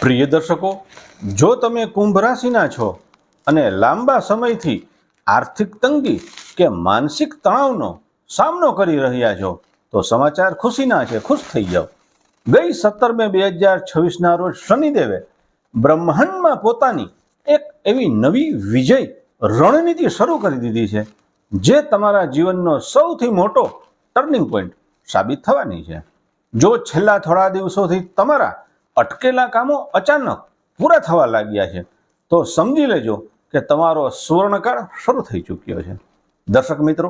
પ્રિય દર્શકો, જો તમે કુંભ રાશિના છો અને લાંબા સમયથી આર્થિક તંગી કે માનસિક તણાવનો સામનો કરી રહ્યા છો તો સમાચાર ખુશીના છે, ખુશ થઈ જાઓ. ગઈ 17 મે 2026ના રોજ શનિદેવે બ્રહ્માંડમાં પોતાની એક એવી નવી વિજય રણનીતિ શરૂ કરી દીધી છે જે તમારા જીવનનો સૌથી મોટો ટર્નિંગ પોઈન્ટ સાબિત થવાની છે. જો છેલ્લા થોડા દિવસોથી તમારા અટકેલા કામો અચાનક પૂરા થવા લાગ્યા છે તો સમજી લેજો કે તમારો સુવર્ણકાળ શરૂ થઈ ચૂક્યો છે. દર્શક મિત્રો,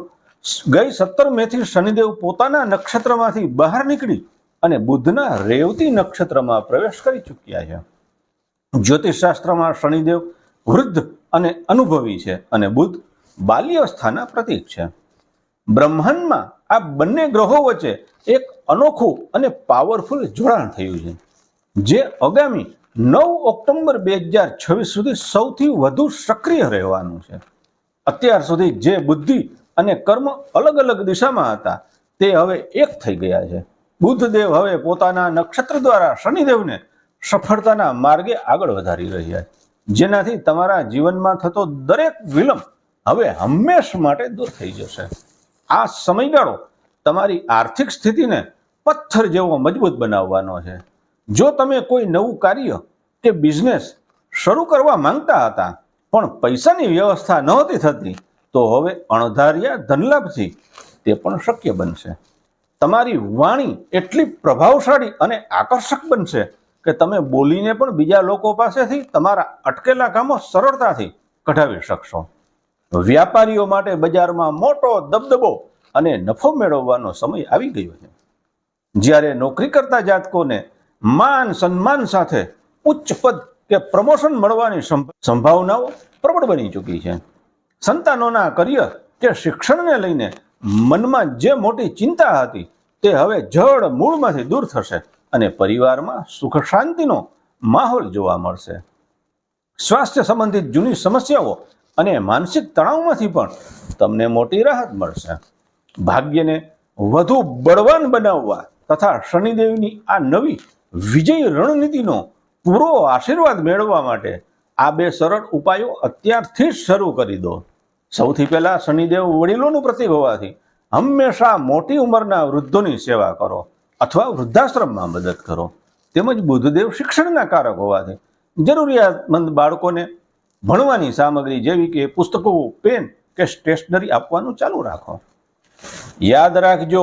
ગઈ 17 મેથી શનિદેવ પોતાના નક્ષત્રમાંથી બહાર નીકળી અને બુધના રેવતી નક્ષત્રમાં પ્રવેશ કરી ચૂક્યા છે. જ્યોતિષશાસ્ત્રમાં શનિદેવ વૃદ્ધ અને અનુભવી છે અને બુધ બાલ્યાવસ્થાના પ્રતીક છે. બ્રહ્માંડમાં આ બંને ગ્રહો વચ્ચે એક અનોખું અને પાવરફુલ જોડાણ થયું છે જે આગામી 9 ઓક્ટોબર 2026 સુધી સૌથી વધુ સક્રિય રહેવાનું છે. અત્યાર સુધી જે બુદ્ધિ અને કર્મ અલગ અલગ દિશામાં હતા તે હવે એક થઈ ગયા છે. બુધદેવ હવે પોતાના નક્ષત્ર દ્વારા શનિદેવને સફળતાના માર્ગે આગળ વધારી રહ્યા છે, જેનાથી તમારા જીવનમાં થતો દરેક વિલંબ હવે હંમેશ માટે દૂર થઈ જશે. આ સમયગાળો તમારી આર્થિક સ્થિતિને પથ્થર જેવો મજબૂત બનાવવાનો છે. જો તમે કોઈ નવું કાર્ય કે બિઝનેસ શરૂ કરવા માંગતા હતા પણ પૈસાની વ્યવસ્થા નહોતી થતી તો હવે અણધાર્યા ધનલાભથી તે પણ શક્ય બનશે. તમારી વાણી એટલી પ્રભાવશાળી અને આકર્ષક બનશે કે તમે બોલીને પણ બીજા લોકો પાસેથી તમારા અટકેલા કામો સરળતાથી કઢાવી શકશો. વ્યાપારીઓ માટે બજારમાં મોટો દબદબો અને નફો મેળવવાનો સમય આવી ગયો છે. જ્યારે નોકરી કરતા જાતકોને માન સન્માન સાથે ઉચ્ચ પદ કે પ્રમોશન મળવાની સંભાવનાઓ પ્રબળ બની ચૂકી છે. સંતાનોના કરિયર કે શિક્ષણને લઈને મનમાં જે મોટી ચિંતા હતી તે હવે જડ મૂળમાંથી દૂર થશે અને પરિવારમાં સુખ શાંતિનો માહોલ જોવા મળશે. સ્વાસ્થ્ય સંબંધિત જૂની સમસ્યાઓ અને માનસિક તણાવમાંથી પણ તમને મોટી રાહત મળશે. ભાગ્યને વધુ બળવાન બનાવવા તથા શનિદેવની આ નવી વિજય રણનીતિનો પૂરો આશીર્વાદ મેળવવા માટે આ બે સરળ ઉપાયો અત્યારથી જ શરૂ કરી દો. સૌથી પહેલા, શનિદેવ વડીલોનું પ્રતીક હોવાથી હંમેશા મોટી ઉંમરના વૃદ્ધોની સેવા કરો અથવા વૃદ્ધાશ્રમમાં મદદ કરો. તેમજ બુધદેવ શિક્ષણના કારક હોવાથી જરૂરિયાતમંદ બાળકોને ભણવાની સામગ્રી જેવી કે પુસ્તકો, પેન કે સ્ટેશનરી આપવાનું ચાલુ રાખો. યાદ રાખજો,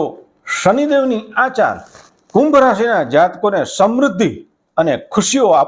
શનિદેવની આ ચાલ કુંભ રાશિના જાતકોને સમૃદ્ધિ અને ખુશીઓ